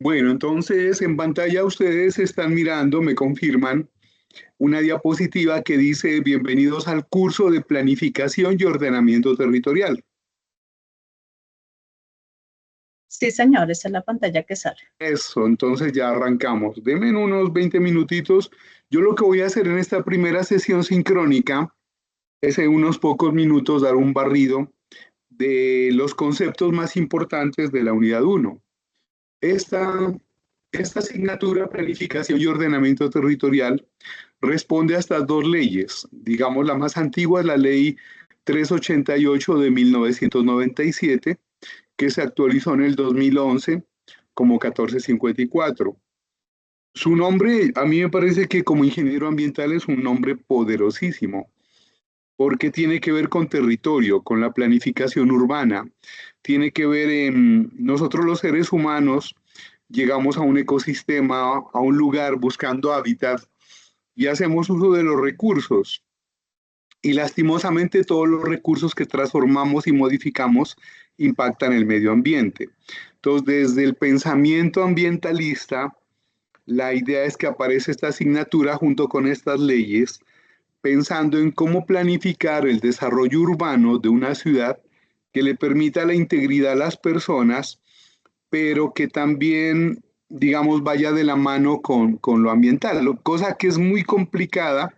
Bueno, entonces en pantalla ustedes están mirando, me confirman, una diapositiva que dice bienvenidos al curso de planificación y ordenamiento territorial. Sí, señor, esa es la pantalla que sale. Eso, entonces ya arrancamos. Denme unos 20 minutitos. Yo lo que voy a hacer en esta primera sesión sincrónica es en unos pocos minutos dar un barrido de los conceptos más importantes de la unidad 1. Esta, esta asignatura, planificación y ordenamiento territorial, responde a estas dos leyes. Digamos, la más antigua es la ley 388 de 1997, que se actualizó en el 2011 como 1454. Su nombre, a mí me parece que como ingeniero ambiental es un nombre poderosísimo, porque tiene que ver con territorio, con la planificación urbana, tiene que ver en nosotros los seres humanos llegamos a un ecosistema, a un lugar buscando hábitat y hacemos uso de los recursos. Y lastimosamente todos los recursos que transformamos y modificamos impactan el medio ambiente. Entonces, desde el pensamiento ambientalista, la idea es que aparece esta asignatura junto con estas leyes, pensando en cómo planificar el desarrollo urbano de una ciudad que le permita la integridad a las personas, pero que también, digamos, vaya de la mano con lo ambiental, cosa que es muy complicada,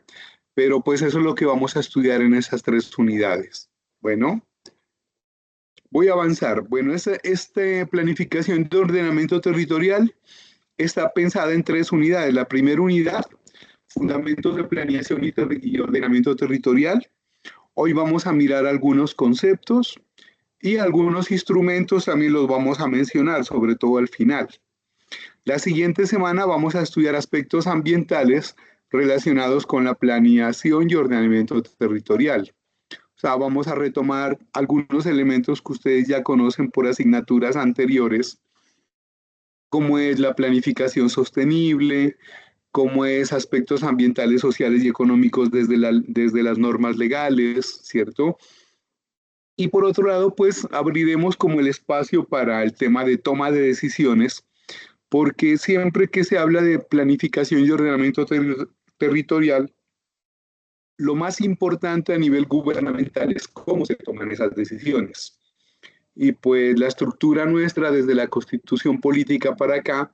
pero pues eso es lo que vamos a estudiar en esas tres unidades. Bueno, voy a avanzar. Bueno, esta planificación de ordenamiento territorial está pensada en tres unidades. La primera unidad, fundamentos de planeación y ordenamiento territorial. Hoy vamos a mirar algunos conceptos y algunos instrumentos también los vamos a mencionar, sobre todo al final. La siguiente semana vamos a estudiar aspectos ambientales relacionados con la planeación y ordenamiento territorial. O sea, vamos a retomar algunos elementos que ustedes ya conocen por asignaturas anteriores, como es la planificación sostenible, como es aspectos ambientales, sociales y económicos desde las normas legales, ¿cierto? Y por otro lado, pues abriremos como el espacio para el tema de toma decisiones, porque siempre que se habla de planificación y ordenamiento territorial, lo más importante a nivel gubernamental es cómo se toman esas decisiones. Y pues la estructura nuestra desde la constitución política para acá,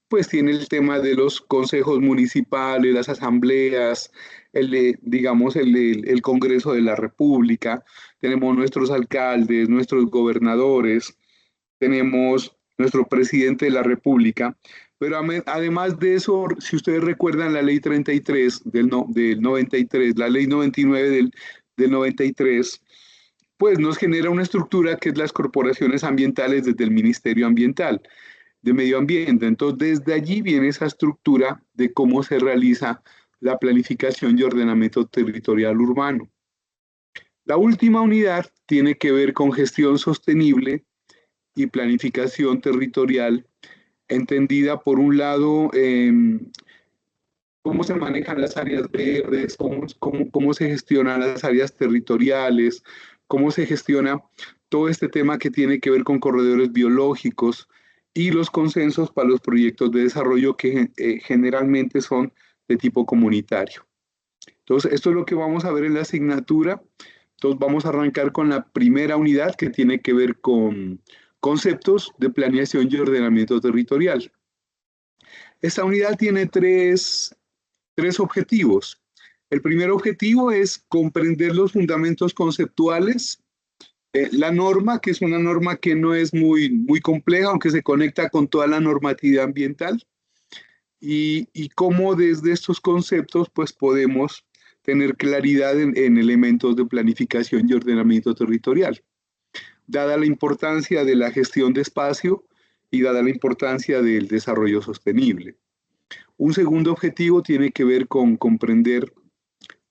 pues tiene el tema de los consejos municipales, las asambleas, digamos, el Congreso de la República, tenemos nuestros alcaldes, nuestros gobernadores, tenemos nuestro presidente de la República, pero además de eso, si ustedes recuerdan la ley 33 del 93, la ley 99 del 93, pues nos genera una estructura que es las corporaciones ambientales desde el Ministerio Ambiental, de Medio Ambiente. Entonces, desde allí viene esa estructura de cómo se realiza la planificación y ordenamiento territorial urbano. La última unidad tiene que ver con gestión sostenible y planificación territorial, entendida por un lado cómo se manejan las áreas verdes, cómo se gestionan las áreas territoriales, cómo se gestiona todo este tema que tiene que ver con corredores biológicos y los consensos para los proyectos de desarrollo que generalmente son de tipo comunitario. Entonces, esto es lo que vamos a ver en la asignatura. Entonces, vamos a arrancar con la primera unidad que tiene que ver con conceptos de planeación y ordenamiento territorial. Esta unidad tiene tres objetivos. El primer objetivo es comprender los fundamentos conceptuales, la norma, que es una norma que no es muy compleja, aunque se conecta con toda la normatividad ambiental, y cómo desde estos conceptos pues podemos tener claridad en elementos de planificación y ordenamiento territorial, dada la importancia de la gestión de espacio y dada la importancia del desarrollo sostenible. Un segundo objetivo tiene que ver con comprender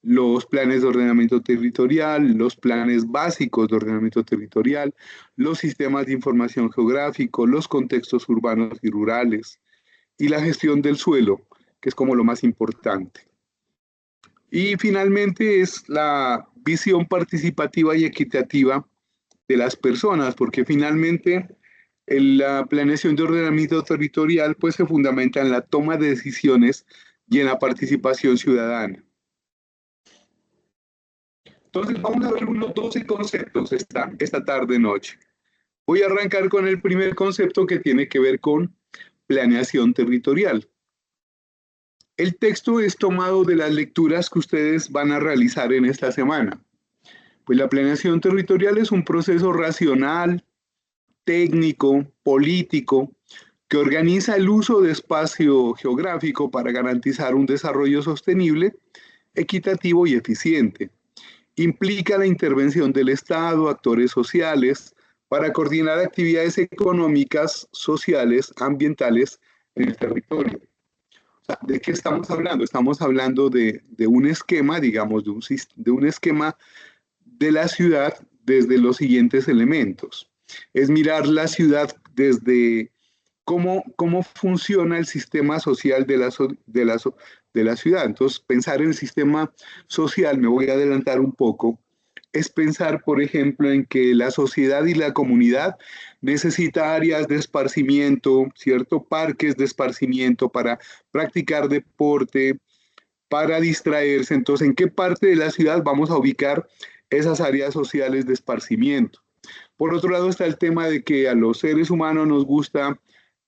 los planes de ordenamiento territorial, los planes básicos de ordenamiento territorial, los sistemas de información geográfico, los contextos urbanos y rurales y la gestión del suelo, que es como lo más importante. Y finalmente es la visión participativa y equitativa de las personas, porque finalmente La planeación de ordenamiento territorial pues se fundamenta en la toma de decisiones y en la participación ciudadana. Entonces vamos a ver unos 12 conceptos esta tarde-noche. Voy a arrancar con el primer concepto que tiene que ver con planeación territorial. El texto es tomado de las lecturas que ustedes van a realizar en esta semana. Pues la planeación territorial es un proceso racional, técnico, político, que organiza el uso de espacio geográfico para garantizar un desarrollo sostenible, equitativo y eficiente. Implica la intervención del Estado, actores sociales, para coordinar actividades económicas, sociales, ambientales en el territorio. O sea, ¿de qué estamos hablando? Estamos hablando de un esquema, digamos, de un esquema de la ciudad desde los siguientes elementos. Es mirar la ciudad desde cómo funciona el sistema social de la ciudad. Entonces, pensar en el sistema social, me voy a adelantar un poco, es pensar, por ejemplo, en que la sociedad y la comunidad necesita áreas de esparcimiento, ¿cierto? Parques de esparcimiento para practicar deporte, para distraerse. Entonces, ¿en qué parte de la ciudad vamos a ubicar esas áreas sociales de esparcimiento? Por otro lado está el tema de que a los seres humanos nos gusta,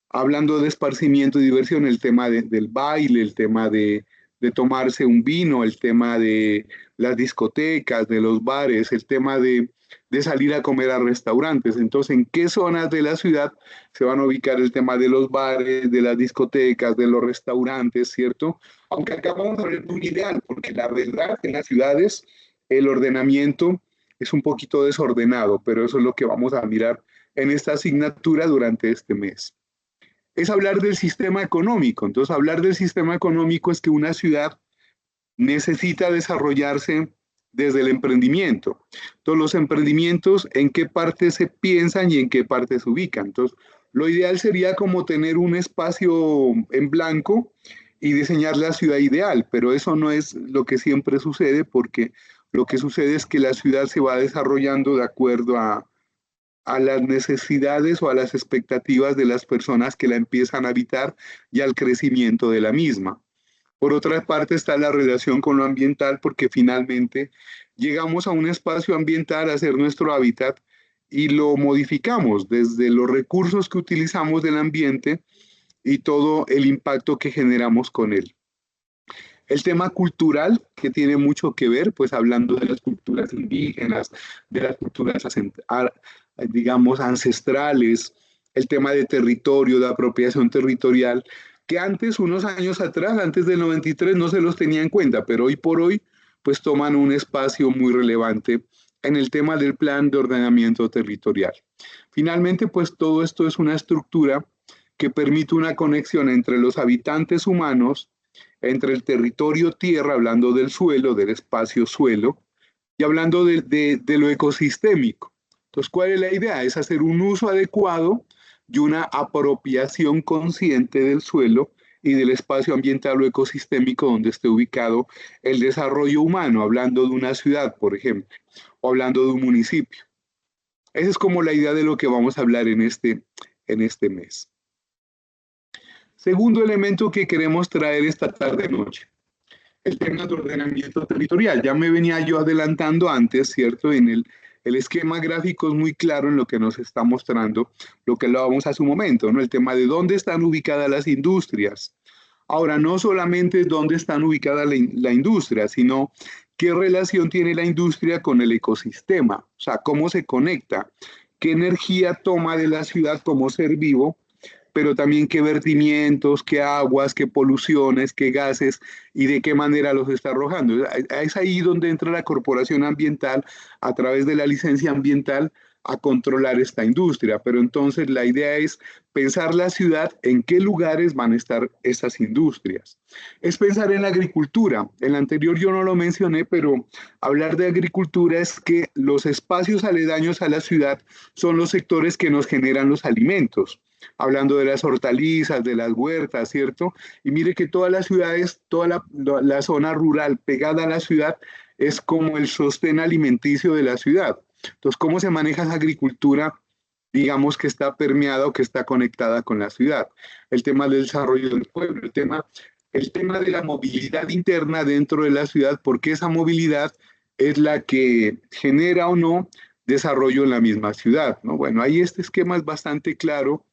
hablando de esparcimiento y diversión, el tema del baile, el tema de tomarse un vino, el tema de las discotecas, de los bares, el tema de salir a comer a restaurantes. Entonces, ¿en qué zonas de la ciudad se van a ubicar el tema de los bares, de las discotecas, de los restaurantes, ¿cierto? Aunque acá vamos a ver un ideal, porque la verdad en las ciudades el ordenamiento es un poquito desordenado, pero eso es lo que vamos a mirar en esta asignatura durante este mes. Es hablar del sistema económico. Entonces, hablar del sistema económico es que una ciudad necesita desarrollarse desde el emprendimiento. Entonces, los emprendimientos, ¿en qué parte se piensan y en qué parte se ubican? Entonces, lo ideal sería como tener un espacio en blanco y diseñar la ciudad ideal, pero eso no es lo que siempre sucede, porque lo que sucede es que la ciudad se va desarrollando de acuerdo a las necesidades o a las expectativas de las personas que la empiezan a habitar y al crecimiento de la misma. Por otra parte está la relación con lo ambiental, porque finalmente llegamos a un espacio ambiental a ser nuestro hábitat y lo modificamos desde los recursos que utilizamos del ambiente y todo el impacto que generamos con él. El tema cultural, que tiene mucho que ver, pues hablando de las culturas indígenas, de las culturas, digamos, ancestrales, el tema de territorio, de apropiación territorial, que antes, unos años atrás, antes del 93, no se los tenía en cuenta, pero hoy por hoy, pues toman un espacio muy relevante en el tema del plan de ordenamiento territorial. Finalmente, pues todo esto es una estructura que permite una conexión entre los habitantes humanos, entre el territorio tierra, hablando del suelo, del espacio suelo, y hablando de lo ecosistémico. Entonces, ¿cuál es la idea? Es hacer un uso adecuado y una apropiación consciente del suelo y del espacio ambiental o ecosistémico donde esté ubicado el desarrollo humano, hablando de una ciudad, por ejemplo, o hablando de un municipio. Esa es como la idea de lo que vamos a hablar en este mes. Segundo elemento que queremos traer esta tarde-noche, el tema de ordenamiento territorial. Ya me venía yo adelantando antes, ¿cierto? El esquema gráfico es muy claro en lo que nos está mostrando, lo que hablábamos hace un momento, ¿no? El tema de dónde están ubicadas las industrias. Ahora, no solamente dónde están ubicadas la industria, sino qué relación tiene la industria con el ecosistema, o sea, cómo se conecta, qué energía toma de la ciudad como ser vivo, pero también qué vertimientos, qué aguas, qué poluciones, qué gases y de qué manera los está arrojando. Es ahí donde entra la corporación ambiental a través de la licencia ambiental a controlar esta industria. Pero entonces la idea es pensar la ciudad en qué lugares van a estar estas industrias. Es pensar en la agricultura. En la anterior yo no lo mencioné, pero hablar de agricultura es que los espacios aledaños a la ciudad son los sectores que nos generan los alimentos, hablando de las hortalizas, de las huertas, ¿cierto? Y mire que todas las ciudades, toda la zona rural pegada a la ciudad es como el sostén alimenticio de la ciudad. Entonces, ¿cómo se maneja esa agricultura, digamos que está permeada o que está conectada con la ciudad. El tema del desarrollo del pueblo, el tema de la movilidad interna dentro de la ciudad, porque esa movilidad es la que genera o no desarrollo en la misma ciudad, ¿no? Bueno, ahí este esquema es bastante claro,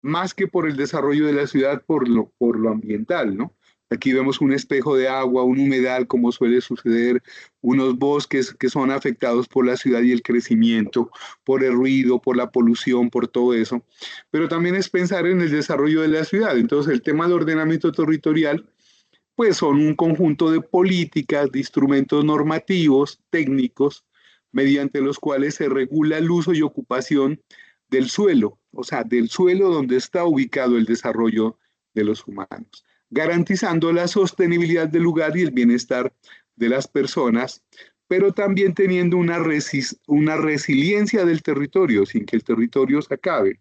más que por el desarrollo de la ciudad, por lo ambiental, ¿no? Aquí vemos un espejo de agua, un humedal, como suele suceder, unos bosques que son afectados por la ciudad y el crecimiento, por el ruido, por la polución, por todo eso. Pero también es pensar en el desarrollo de la ciudad. Entonces, el tema de ordenamiento territorial, pues son un conjunto de políticas, de instrumentos normativos, técnicos, mediante los cuales se regula el uso y ocupación del suelo, o sea, del suelo donde está ubicado el desarrollo de los humanos, garantizando la sostenibilidad del lugar y el bienestar de las personas, pero también teniendo una resiliencia del territorio, sin que el territorio se acabe.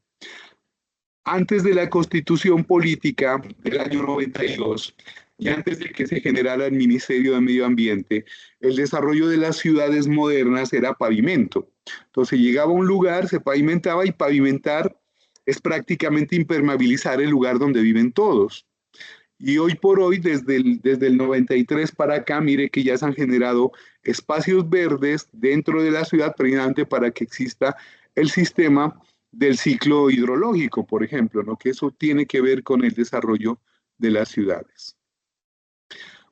Antes de la constitución política del año 92 y antes de que se generara el Ministerio de Medio Ambiente, el desarrollo de las ciudades modernas era pavimento. Entonces llegaba a un lugar, se pavimentaba, y pavimentar es prácticamente impermeabilizar el lugar donde viven todos. Y hoy por hoy, desde el 93 para acá, mire que ya se han generado espacios verdes dentro de la ciudad, precisamente para que exista el sistema del ciclo hidrológico, por ejemplo, ¿no? Que eso tiene que ver con el desarrollo de las ciudades.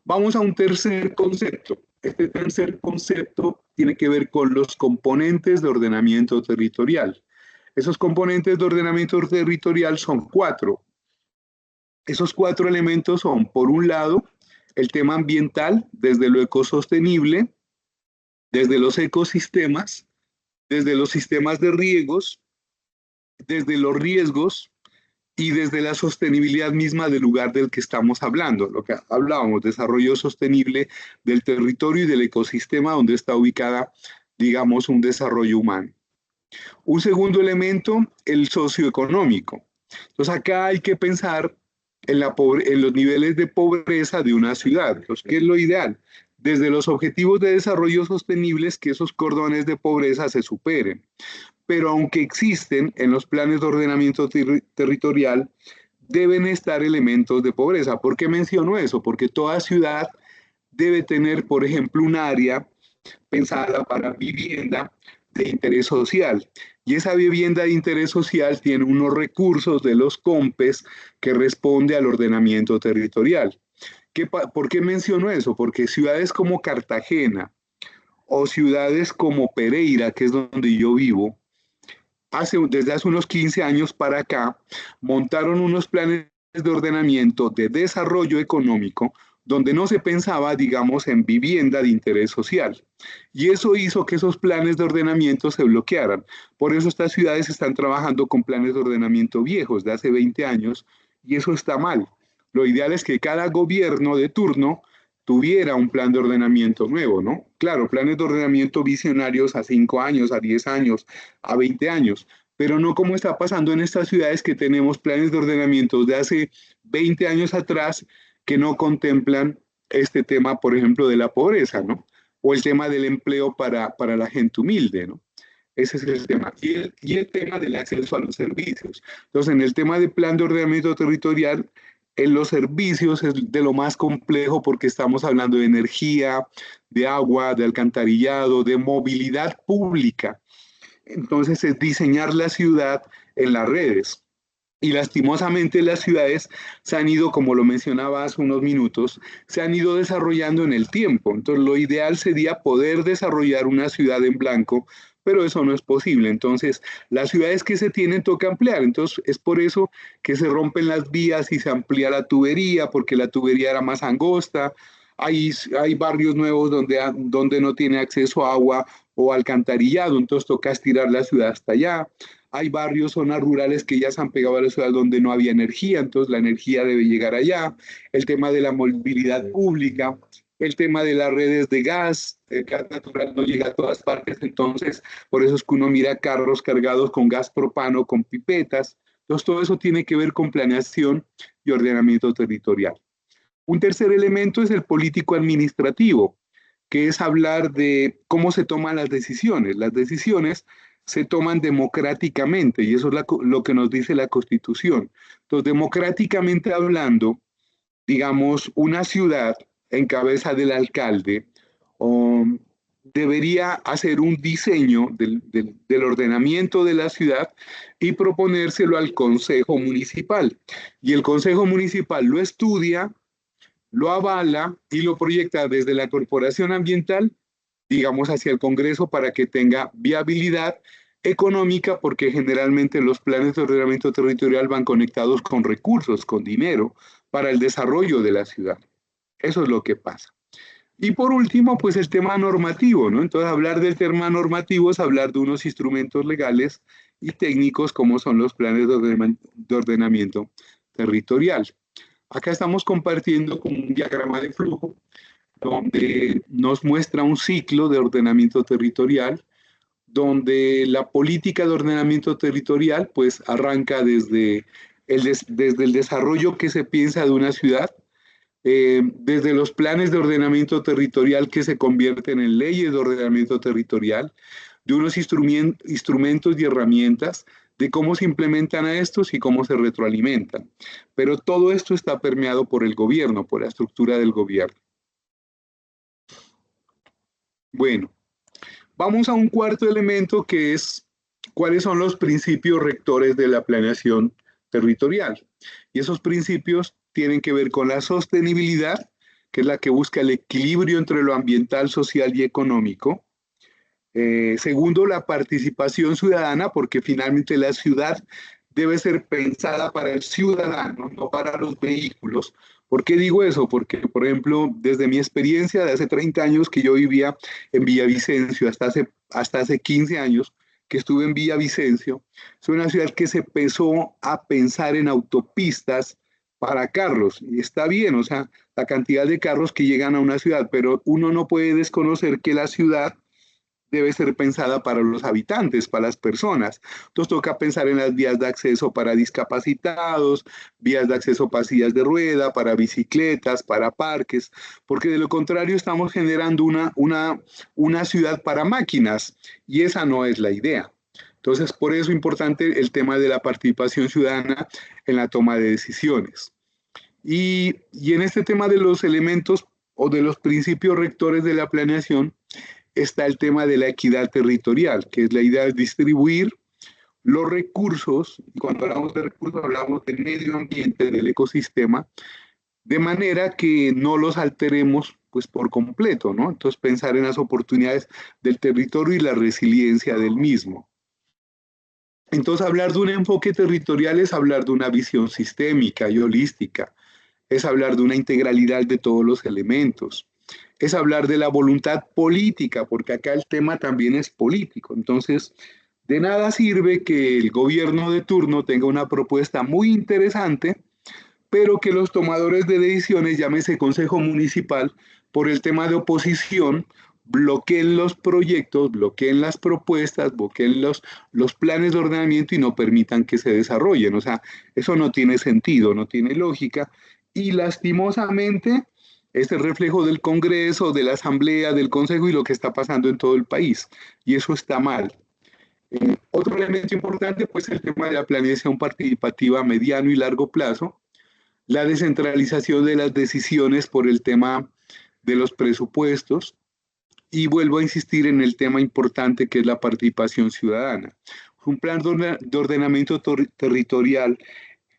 Vamos a un tercer concepto. Este tercer concepto tiene que ver con los componentes de ordenamiento territorial. Esos componentes de ordenamiento territorial son cuatro. Esos cuatro elementos son, por un lado, el tema ambiental, desde lo ecosostenible, desde los ecosistemas, desde los sistemas de riegos, desde los riesgos y desde la sostenibilidad misma del lugar del que estamos hablando, lo que hablábamos, desarrollo sostenible del territorio y del ecosistema donde está ubicada, digamos, un desarrollo humano. Un segundo elemento, el socioeconómico. Entonces acá hay que pensar en los niveles de pobreza de una ciudad. Entonces, ¿qué es lo ideal? Desde los objetivos de desarrollo sostenibles, que esos cordones de pobreza se superen. Pero aunque existen en los planes de ordenamiento territorial, deben estar elementos de pobreza. ¿Por qué menciono eso? Porque toda ciudad debe tener, por ejemplo, un área pensada para vivienda de interés social. Y esa vivienda de interés social tiene unos recursos de los COMPES que responde al ordenamiento territorial. ¿Por qué menciono eso? Porque ciudades como Cartagena o ciudades como Pereira, que es donde yo vivo, desde hace unos 15 años para acá, montaron unos planes de ordenamiento de desarrollo económico donde no se pensaba, digamos, en vivienda de interés social. Y eso hizo que esos planes de ordenamiento se bloquearan. Por eso estas ciudades están trabajando con planes de ordenamiento viejos de hace 20 años, y eso está mal. Lo ideal es que cada gobierno de turno tuviera un plan de ordenamiento nuevo, ¿no? Claro, planes de ordenamiento visionarios a 5 años, a 10 años, a 20 años, pero no como está pasando en estas ciudades que tenemos planes de ordenamiento de hace 20 años atrás que no contemplan este tema, por ejemplo, de la pobreza, ¿no? O el tema del empleo para la gente humilde, ¿no? Ese es el tema. Y el tema del acceso a los servicios. Entonces, en el tema del plan de ordenamiento territorial, en los servicios es de lo más complejo porque estamos hablando de energía, de agua, de alcantarillado, de movilidad pública. Entonces, es diseñar la ciudad en las redes. Y lastimosamente las ciudades se han ido, como lo mencionaba hace unos minutos, se han ido desarrollando en el tiempo. Entonces lo ideal sería poder desarrollar una ciudad en blanco, pero eso no es posible. Entonces las ciudades que se tienen toca ampliar. Entonces es por eso que se rompen las vías y se amplía la tubería, porque la tubería era más angosta. Hay barrios nuevos donde no tiene acceso a agua o alcantarillado, entonces toca estirar la ciudad hasta allá. Hay barrios, zonas rurales que ya se han pegado a la ciudad donde no había energía, entonces la energía debe llegar allá. El tema de la movilidad pública, el tema de las redes de gas, el gas natural no llega a todas partes, entonces por eso es que uno mira carros cargados con gas propano, con pipetas. Entonces todo eso tiene que ver con planeación y ordenamiento territorial. Un tercer elemento es el político administrativo, que es hablar de cómo se toman las decisiones. Las decisiones se toman democráticamente, y eso es lo que nos dice la Constitución. Entonces, democráticamente hablando, digamos, una ciudad en cabeza del alcalde um, debería hacer un diseño del ordenamiento de la ciudad y proponérselo al Consejo Municipal. Y el Consejo Municipal lo estudia, lo avala y lo proyecta desde la Corporación Ambiental, digamos, hacia el Congreso para que tenga viabilidad económica, porque generalmente los planes de ordenamiento territorial van conectados con recursos, con dinero, para el desarrollo de la ciudad. Eso es lo que pasa. Y por último, pues el tema normativo, ¿no? Entonces, hablar del tema normativo es hablar de unos instrumentos legales y técnicos como son los planes de ordenamiento territorial. Acá estamos compartiendo con un diagrama de flujo donde nos muestra un ciclo de ordenamiento territorial, donde la política de ordenamiento territorial pues arranca desde el desarrollo que se piensa de una ciudad, desde los planes de ordenamiento territorial que se convierten en leyes de ordenamiento territorial, de unos instrumentos y herramientas, de cómo se implementan a estos y cómo se retroalimentan. Pero todo esto está permeado por el gobierno, por la estructura del gobierno. Bueno, vamos a un cuarto elemento que es cuáles son los principios rectores de la planeación territorial. Y esos principios tienen que ver con la sostenibilidad, que es la que busca el equilibrio entre lo ambiental, social y económico. Segundo, la participación ciudadana, porque finalmente la ciudad debe ser pensada para el ciudadano, no para los vehículos. ¿Por qué digo eso? Porque, por ejemplo, desde mi experiencia de hace 30 años que yo vivía en Villavicencio, hasta hace 15 años que estuve en Villavicencio, es una ciudad que se empezó a pensar en autopistas para carros. Y está bien, o sea, la cantidad de carros que llegan a una ciudad, pero uno no puede desconocer que la ciudad debe ser pensada para los habitantes, para las personas. Entonces toca pensar en las vías de acceso para discapacitados, vías de acceso para sillas de rueda, para bicicletas, para parques, porque de lo contrario estamos generando una ciudad para máquinas y esa no es la idea. Entonces, por eso es importante el tema de la participación ciudadana en la toma de decisiones. Y en este tema de los elementos o de los principios rectores de la planeación, está el tema de la equidad territorial, que es la idea de distribuir los recursos, y cuando hablamos de recursos hablamos del medio ambiente, del ecosistema, de manera que no los alteremos pues por completo, ¿no? Entonces pensar en las oportunidades del territorio y la resiliencia del mismo. Entonces hablar de un enfoque territorial es hablar de una visión sistémica y holística, es hablar de una integralidad de todos los elementos, es hablar de la voluntad política, porque acá el tema también es político. Entonces, de nada sirve que el gobierno de turno tenga una propuesta muy interesante, pero que los tomadores de decisiones, llámese Consejo Municipal, por el tema de oposición, bloqueen los proyectos, bloqueen las propuestas, bloqueen los planes de ordenamiento y no permitan que se desarrollen. O sea, eso no tiene sentido, no tiene lógica. Y lastimosamente, es el reflejo del Congreso, de la Asamblea, del Consejo y lo que está pasando en todo el país. Y eso está mal. Otro elemento importante, pues, el tema de la planeación participativa a mediano y largo plazo, la descentralización de las decisiones por el tema de los presupuestos, y vuelvo a insistir en el tema importante que es la participación ciudadana. Un plan de ordenamiento territorial,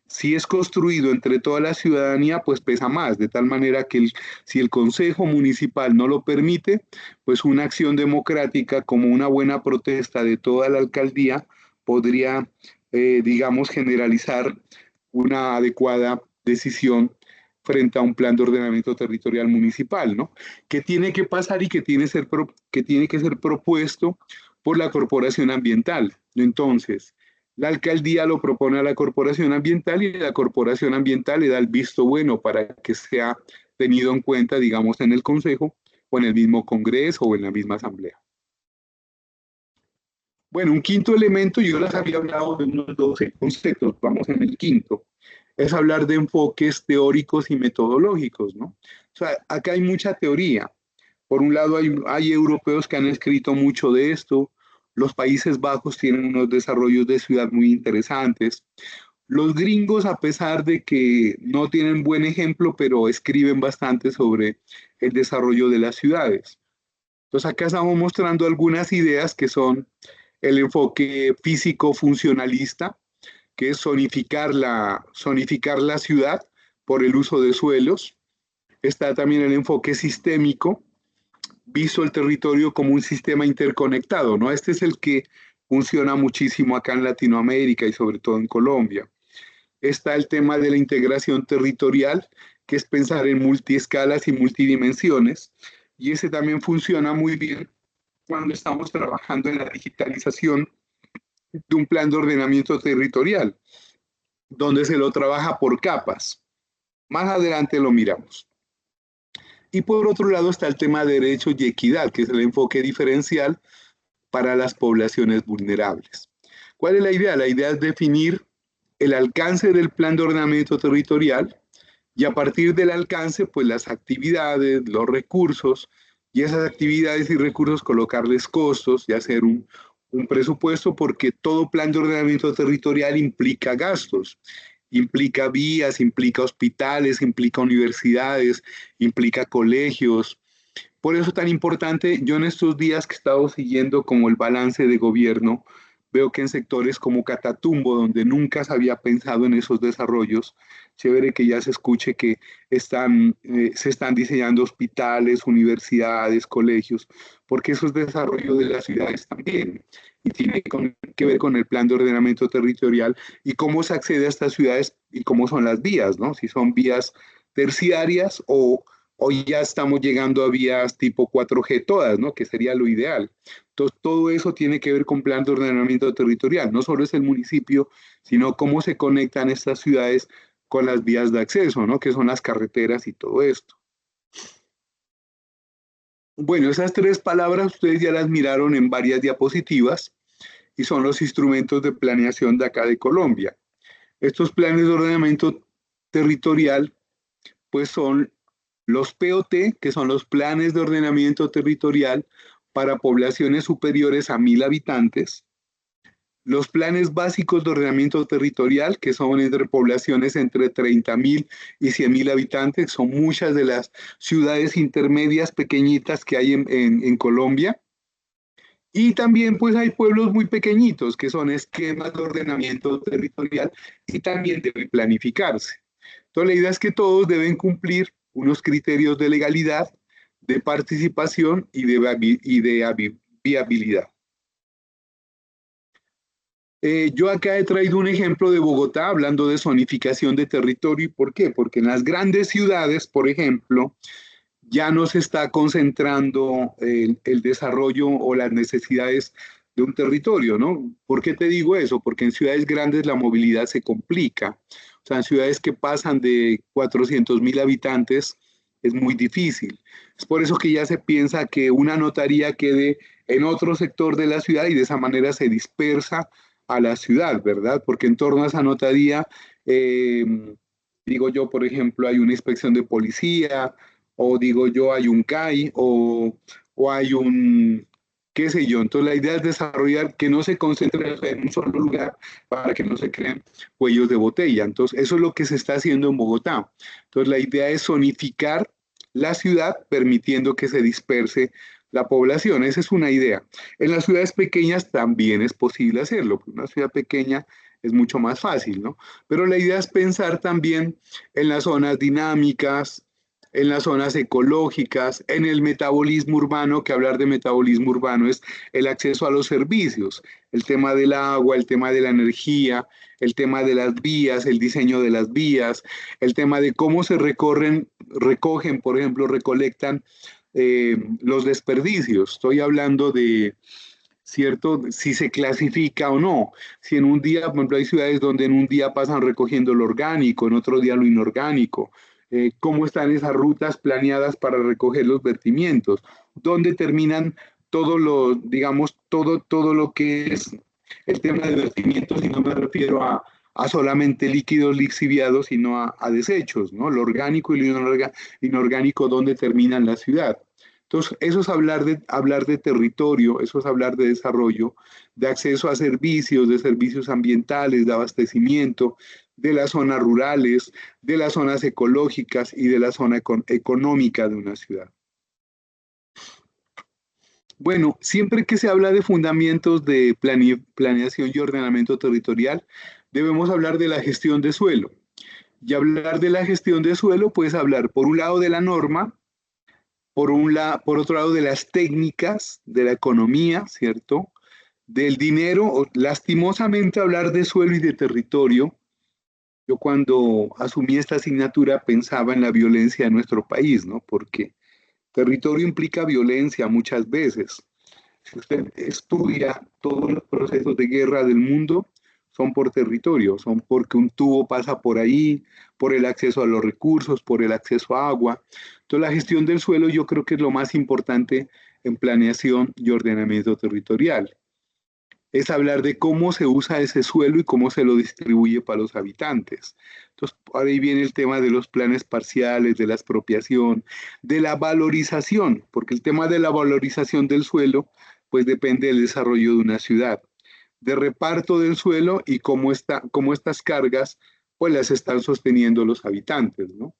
si es construido entre toda la ciudadanía, pues pesa más, de tal manera que si el Consejo Municipal no lo permite, pues una acción democrática como una buena protesta de toda la alcaldía podría, digamos, generalizar una adecuada decisión frente a un plan de ordenamiento territorial municipal, ¿no? Que tiene que pasar y que tiene que ser propuesto por la Corporación Ambiental. Entonces, la alcaldía lo propone a la Corporación Ambiental y la Corporación Ambiental le da el visto bueno para que sea tenido en cuenta, digamos, en el Consejo o en el mismo Congreso o en la misma Asamblea. Bueno, un quinto elemento, yo les había hablado de unos 12 conceptos, vamos en el quinto, es hablar de enfoques teóricos y metodológicos, ¿no? O sea, acá hay mucha teoría. Por un lado, hay europeos que han escrito mucho de esto, Los Países Bajos tienen unos desarrollos de ciudad muy interesantes. Los gringos, a pesar de que no tienen buen ejemplo, pero escriben bastante sobre el desarrollo de las ciudades. Entonces acá estamos mostrando algunas ideas que son el enfoque físico funcionalista, que es zonificar la ciudad por el uso de suelos. Está también el enfoque sistémico, visto el territorio como un sistema interconectado, ¿no? Este es el que funciona muchísimo acá en Latinoamérica y sobre todo en Colombia. Está el tema de la integración territorial, que es pensar en multiescalas y multidimensiones, y ese también funciona muy bien cuando estamos trabajando en la digitalización de un plan de ordenamiento territorial, donde se lo trabaja por capas. Más adelante lo miramos. Y por otro lado está el tema de derechos y equidad, que es el enfoque diferencial para las poblaciones vulnerables. ¿Cuál es la idea? La idea es definir el alcance del plan de ordenamiento territorial y a partir del alcance, pues las actividades, los recursos y esas actividades y recursos colocarles costos y hacer un presupuesto porque todo plan de ordenamiento territorial implica gastos, implica vías, implica hospitales, implica universidades, implica colegios. Por eso es tan importante, yo en estos días que he estado siguiendo como el balance de gobierno, veo que en sectores como Catatumbo, donde nunca se había pensado en esos desarrollos, chévere que ya se escuche que se están diseñando hospitales, universidades, colegios, porque eso es desarrollo de las ciudades también y tiene que ver con el plan de ordenamiento territorial y cómo se accede a estas ciudades y cómo son las vías, ¿no? Si son vías terciarias o hoy ya estamos llegando a vías tipo 4G todas, ¿no? Que sería lo ideal. Entonces, todo eso tiene que ver con plan de ordenamiento territorial. No solo es el municipio, sino cómo se conectan estas ciudades con las vías de acceso, ¿no? Que son las carreteras y todo esto. Bueno, esas tres palabras ustedes ya las miraron en varias diapositivas y son los instrumentos de planeación de acá de Colombia. Estos planes de ordenamiento territorial, pues son los POT, que son los planes de ordenamiento territorial para poblaciones superiores a 1.000 habitantes, los planes básicos de ordenamiento territorial, que son entre poblaciones entre 30.000 y 100.000 habitantes, son muchas de las ciudades intermedias pequeñitas que hay en Colombia. Y también pues hay pueblos muy pequeñitos que son esquemas de ordenamiento territorial y también deben planificarse. Entonces la idea es que todos deben cumplir unos criterios de legalidad, de participación y de viabilidad. Yo acá he traído un ejemplo de Bogotá hablando de zonificación de territorio. ¿Y por qué? Porque en las grandes ciudades, por ejemplo, ya no se está concentrando el desarrollo o las necesidades de un territorio, ¿no? ¿Por qué te digo eso? Porque en ciudades grandes la movilidad se complica. O sea, en ciudades que pasan de 400.000 habitantes es muy difícil. Es por eso que ya se piensa que una notaría quede en otro sector de la ciudad y de esa manera se dispersa a la ciudad, ¿verdad? Porque en torno a esa notaría, eh, digo yo, por ejemplo, hay una inspección de policía, o digo yo, hay un CAI, o hay un, qué sé yo. Entonces la idea es desarrollar que no se concentre en un solo lugar para que no se creen cuellos de botella. Entonces eso es lo que se está haciendo en Bogotá. Entonces la idea es zonificar la ciudad permitiendo que se disperse la población. Esa es una idea. En las ciudades pequeñas también es posible hacerlo. Una ciudad pequeña es mucho más fácil, ¿no? Pero la idea es pensar también en las zonas dinámicas, en las zonas ecológicas, en el metabolismo urbano, que hablar de metabolismo urbano es el acceso a los servicios, el tema del agua, el tema de la energía, el tema de las vías, el diseño de las vías, el tema de cómo se recogen, por ejemplo, recolectan los desperdicios. Estoy hablando de, ¿cierto? Si se clasifica o no. Si en un día, por ejemplo, hay ciudades donde en un día pasan recogiendo lo orgánico, en otro día lo inorgánico. ¿Cómo están esas rutas planeadas para recoger los vertimientos? ¿Dónde terminan todo lo, digamos, todo lo que es el tema de vertimientos? Y no me refiero a solamente líquidos lixiviados, sino a desechos, ¿no? Lo orgánico y lo inorgánico, ¿dónde terminan la ciudad? Entonces, eso es hablar de territorio, eso es hablar de desarrollo, de acceso a servicios, de servicios ambientales, de abastecimiento, de las zonas rurales, de las zonas ecológicas y de la zona económica de una ciudad. Bueno, siempre que se habla de fundamentos de planeación y ordenamiento territorial, debemos hablar de la gestión de suelo. Y hablar de la gestión de suelo, puedes hablar por un lado de la norma, por otro lado de las técnicas, de la economía, ¿cierto? Del dinero, lastimosamente hablar de suelo y de territorio. Yo cuando asumí esta asignatura pensaba en la violencia de nuestro país, ¿no? Porque territorio implica violencia muchas veces. Si usted estudia todos los procesos de guerra del mundo, son por territorio, son porque un tubo pasa por ahí, por el acceso a los recursos, por el acceso a agua. Entonces, la gestión del suelo yo creo que es lo más importante en planeación y ordenamiento territorial. Es hablar de cómo se usa ese suelo y cómo se lo distribuye para los habitantes. Entonces, por ahí viene el tema de los planes parciales, de la expropiación, de la valorización, porque el tema de la valorización del suelo, pues depende del desarrollo de una ciudad, de reparto del suelo y cómo estas cargas, pues las están sosteniendo los habitantes, ¿no?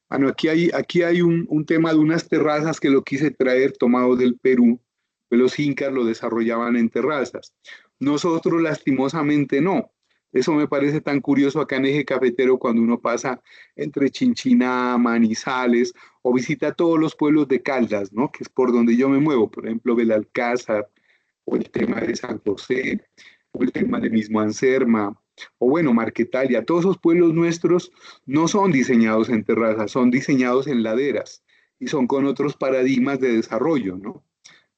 Bueno, aquí hay un tema de unas terrazas que lo quise traer tomado del Perú, pues los incas lo desarrollaban en terrazas. Nosotros lastimosamente no. Eso me parece tan curioso acá en Eje Cafetero cuando uno pasa entre Chinchiná, Manizales o visita todos los pueblos de Caldas, ¿no? Que es por donde yo me muevo, por ejemplo, Belalcázar o el tema de San José o el tema de mismo Anserma o bueno, Marquetalia. Todos esos pueblos nuestros no son diseñados en terrazas, son diseñados en laderas y son con otros paradigmas de desarrollo, ¿no?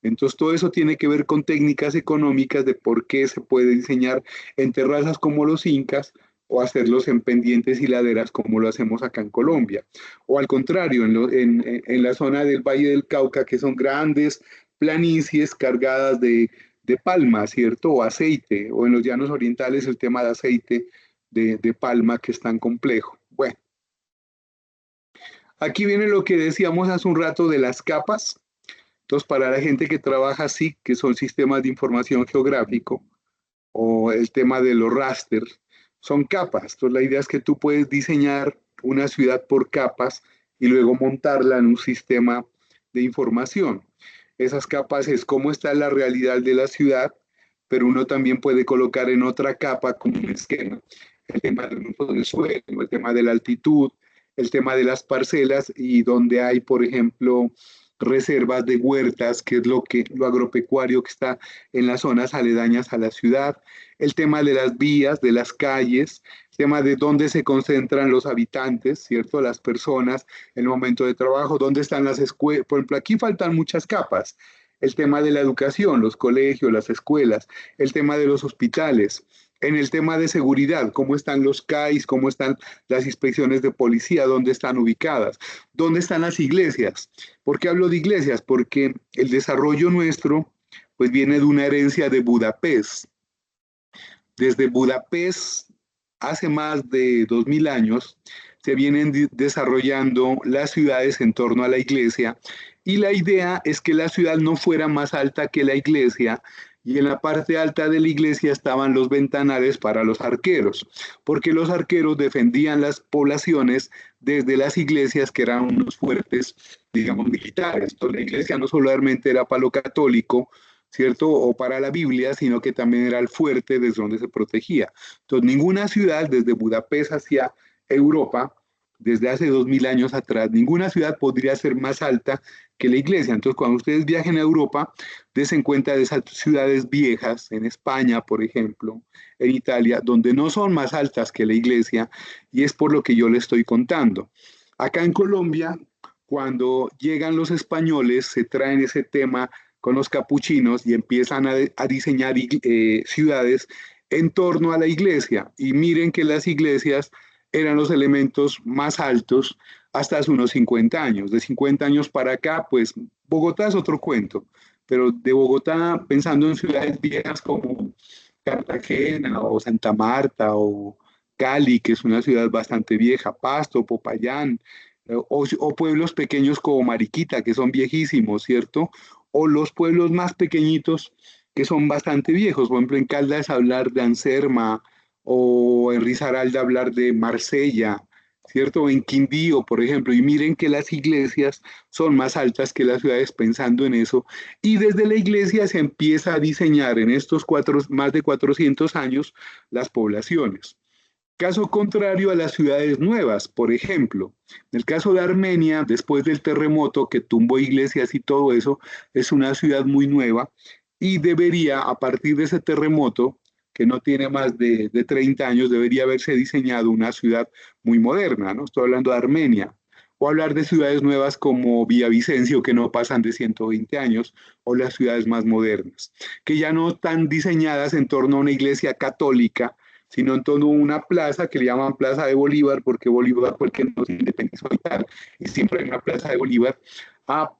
Entonces, todo eso tiene que ver con técnicas económicas de por qué se puede diseñar en terrazas como los incas o hacerlos en pendientes y laderas como lo hacemos acá en Colombia. O al contrario, en la zona del Valle del Cauca, que son grandes planicies cargadas de palma, ¿cierto? O aceite, o en los llanos orientales el tema de aceite de palma que es tan complejo. Bueno, aquí viene lo que decíamos hace un rato de las capas. Entonces, para la gente que trabaja así, que son sistemas de información geográfico, o el tema de los rasters, son capas. Entonces, la idea es que tú puedes diseñar una ciudad por capas y luego montarla en un sistema de información. Esas capas es cómo está la realidad de la ciudad, pero uno también puede colocar en otra capa como un esquema. El tema del uso del suelo, el tema de la altitud, el tema de las parcelas y donde hay, por ejemplo, reservas de huertas, que es lo agropecuario que está en las zonas aledañas a la ciudad, el tema de las vías, de las calles, el tema de dónde se concentran los habitantes, ¿cierto? Las personas, el momento de trabajo, dónde están las escuelas. Por ejemplo, aquí faltan muchas capas. El tema de la educación, los colegios, las escuelas, el tema de los hospitales, en el tema de seguridad, cómo están los CAIs, cómo están las inspecciones de policía, dónde están ubicadas, dónde están las iglesias. ¿Por qué hablo de iglesias? Porque el desarrollo nuestro pues viene de una herencia de Budapest. Desde Budapest, hace más de 2000 años, se vienen desarrollando las ciudades en torno a la iglesia y la idea es que la ciudad no fuera más alta que la iglesia y en la parte alta de la iglesia estaban los ventanales para los arqueros, porque los arqueros defendían las poblaciones desde las iglesias que eran unos fuertes, digamos, militares. Entonces la iglesia no solamente era para lo católico, ¿cierto? O para la Biblia, sino que también era el fuerte desde donde se protegía. Entonces, ninguna ciudad, desde Budapest hacia Europa, desde hace 2000 años atrás, ninguna ciudad podría ser más alta que la iglesia. Entonces, cuando ustedes viajen a Europa, dense cuenta de esas ciudades viejas, en España, por ejemplo, en Italia, donde no son más altas que la iglesia, y es por lo que yo le estoy contando. Acá en Colombia, cuando llegan los españoles, se traen ese tema con los capuchinos y empiezan a diseñar ciudades en torno a la iglesia. Y miren que las iglesias eran los elementos más altos hasta hace unos 50 años. De 50 años para acá, pues Bogotá es otro cuento, pero de Bogotá, pensando en ciudades viejas como Cartagena o Santa Marta o Cali, que es una ciudad bastante vieja, Pasto, Popayán, o pueblos pequeños como Mariquita, que son viejísimos, ¿cierto? O los pueblos más pequeñitos que son bastante viejos. Por ejemplo, en Caldas hablar de Anserma o en Risaralda hablar de Marsella, ¿cierto? O en Quindío, por ejemplo. Y miren que las iglesias son más altas que las ciudades pensando en eso. Y desde la iglesia se empieza a diseñar en estos más de 400 años las poblaciones. Caso contrario a las ciudades nuevas, por ejemplo, en el caso de Armenia, después del terremoto que tumbó iglesias y todo eso, es una ciudad muy nueva y debería, a partir de ese terremoto, que no tiene más de 30 años, debería haberse diseñado una ciudad muy moderna, ¿no? Estoy hablando de Armenia. O hablar de ciudades nuevas como Villavicencio, que no pasan de 120 años, o las ciudades más modernas, que ya no están diseñadas en torno a una iglesia católica, sino en torno a una plaza que le llaman Plaza de Bolívar, porque Bolívar fue el que nos independizó y tal, y siempre hay una Plaza de Bolívar, a,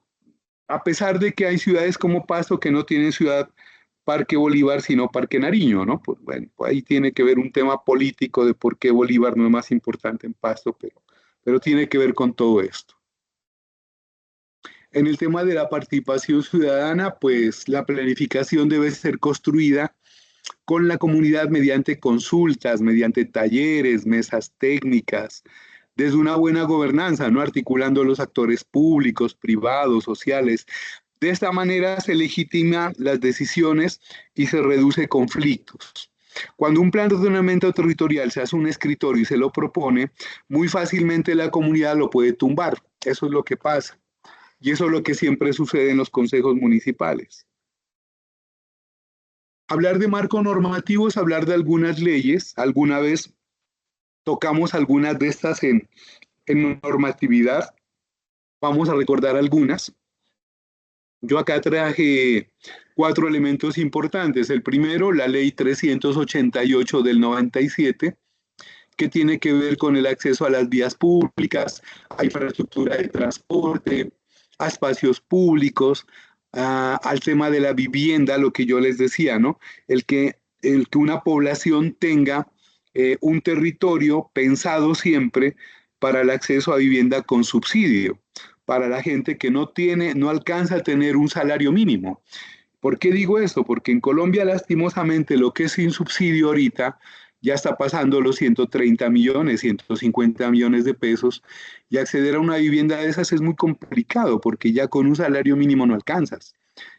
a pesar de que hay ciudades como Pasto que no tienen ciudad Parque Bolívar, sino Parque Nariño, ¿no? Pues bueno, pues ahí tiene que ver un tema político de por qué Bolívar no es más importante en Pasto, pero tiene que ver con todo esto. En el tema de la participación ciudadana, pues la planificación debe ser construida con la comunidad mediante consultas, mediante talleres, mesas técnicas, desde una buena gobernanza, ¿no? Articulando los actores públicos, privados, sociales. De esta manera se legitiman las decisiones y se reduce conflictos. Cuando un plan de ordenamiento territorial se hace un escritorio y se lo propone, muy fácilmente la comunidad lo puede tumbar. Eso es lo que pasa. Y eso es lo que siempre sucede en los consejos municipales. Hablar de marco normativo es hablar de algunas leyes. Alguna vez tocamos algunas de estas en normatividad. Vamos a recordar algunas. Yo acá traje 4 elementos importantes. El primero, la ley 388 del 97, que tiene que ver con el acceso a las vías públicas, a infraestructura de transporte, a espacios públicos, al tema de la vivienda, lo que yo les decía, ¿no? El que una población tenga un territorio pensado siempre para el acceso a vivienda con subsidio, para la gente que no alcanza a tener un salario mínimo. ¿Por qué digo esto? Porque en Colombia, lastimosamente, lo que es sin subsidio ahorita ya está pasando los 130 millones, 150 millones de pesos, y acceder a una vivienda de esas es muy complicado porque ya con un salario mínimo no alcanzas.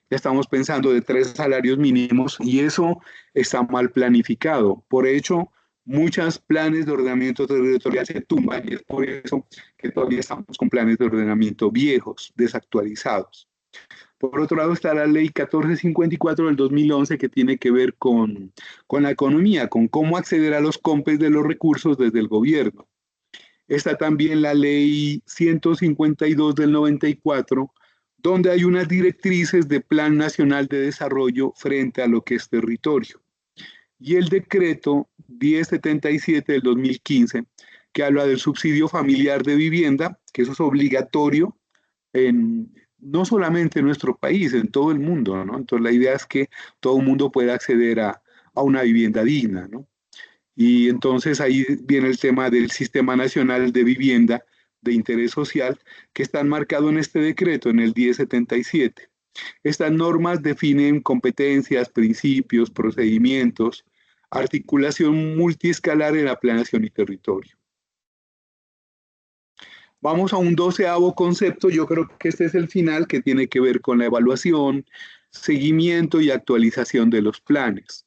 Ya estamos pensando de 3 salarios mínimos y eso está mal planificado. Por hecho, muchos planes de ordenamiento territorial se tumban y es por eso que todavía estamos con planes de ordenamiento viejos, desactualizados. Por otro lado está la ley 1454 del 2011 que tiene que ver con la economía, con cómo acceder a los compes de los recursos desde el gobierno. Está también la ley 152 del 94, donde hay unas directrices de Plan Nacional de Desarrollo frente a lo que es territorio. Y el decreto 1077 del 2015, que habla del subsidio familiar de vivienda, que eso es obligatorio no solamente en nuestro país, en todo el mundo, ¿no? Entonces la idea es que todo el mundo pueda acceder a una vivienda digna, ¿no? Y entonces ahí viene el tema del Sistema Nacional de Vivienda de Interés Social, que está enmarcado en este decreto, en el 1077. Estas normas definen competencias, principios, procedimientos, articulación multiescalar en la planeación y territorio. Vamos a un 12º concepto, yo creo que este es el final, que tiene que ver con la evaluación, seguimiento y actualización de los planes.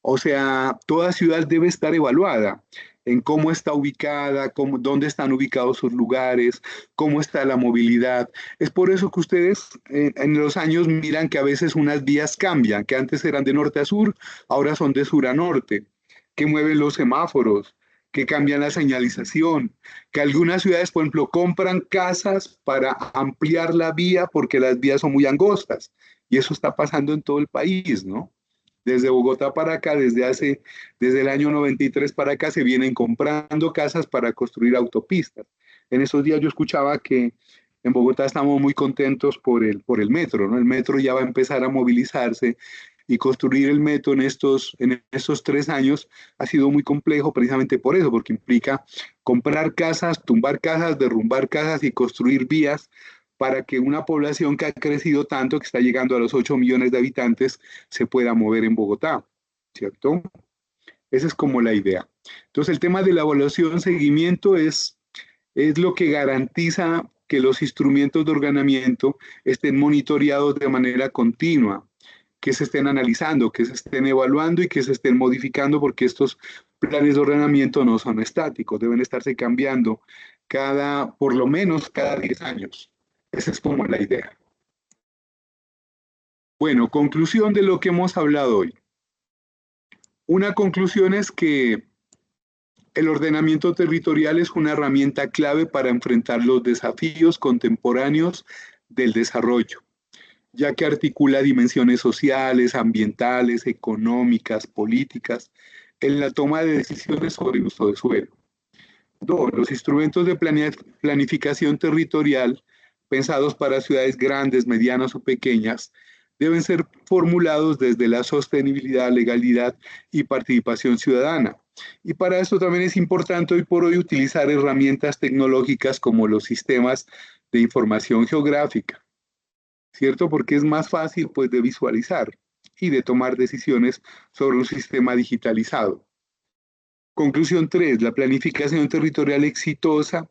O sea, toda ciudad debe estar evaluada en cómo está ubicada, dónde están ubicados sus lugares, cómo está la movilidad. Es por eso que ustedes en los años miran que a veces unas vías cambian, que antes eran de norte a sur, ahora son de sur a norte, que mueven los semáforos, que cambian la señalización, que algunas ciudades, por ejemplo, compran casas para ampliar la vía porque las vías son muy angostas. Y eso está pasando en todo el país, ¿no? Desde Bogotá para acá, desde el año 93 para acá, se vienen comprando casas para construir autopistas. En esos días yo escuchaba que en Bogotá estamos muy contentos por el metro, ¿no? El metro ya va a empezar a movilizarse y construir el metro en estos 3 años ha sido muy complejo precisamente por eso, porque implica comprar casas, tumbar casas, derrumbar casas y construir vías para que una población que ha crecido tanto, que está llegando a los 8 millones de habitantes, se pueda mover en Bogotá, ¿cierto? Esa es como la idea. Entonces, el tema de la evaluación, seguimiento es lo que garantiza que los instrumentos de ordenamiento estén monitoreados de manera continua, que se estén analizando, que se estén evaluando y que se estén modificando, porque estos planes de ordenamiento no son estáticos, deben estarse cambiando por lo menos cada 10 años. Esa es como la idea. Bueno, conclusión de lo que hemos hablado hoy. Una conclusión es que el ordenamiento territorial es una herramienta clave para enfrentar los desafíos contemporáneos del desarrollo, ya que articula dimensiones sociales, ambientales, económicas, políticas, en la toma de decisiones sobre uso de suelo. Dos, los instrumentos de planificación territorial pensados para ciudades grandes, medianas o pequeñas deben ser formulados desde la sostenibilidad, legalidad y participación ciudadana. Y para esto también es importante hoy por hoy utilizar herramientas tecnológicas como los sistemas de información geográfica, ¿cierto? Porque es más fácil pues de visualizar y de tomar decisiones sobre un sistema digitalizado. Conclusión 3. La planificación territorial exitosa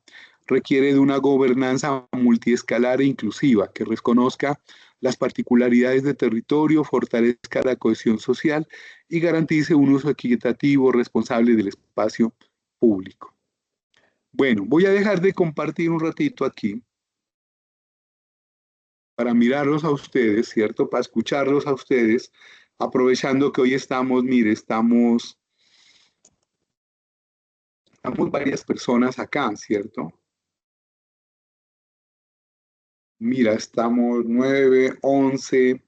requiere de una gobernanza multiescalar e inclusiva que reconozca las particularidades de territorio, fortalezca la cohesión social y garantice un uso equitativo, responsable del espacio público. Bueno, voy a dejar de compartir un ratito aquí para mirarlos a ustedes, ¿cierto? Para escucharlos a ustedes, aprovechando que hoy estamos, mire, estamos varias personas acá, ¿cierto? Mira, estamos 9, 11,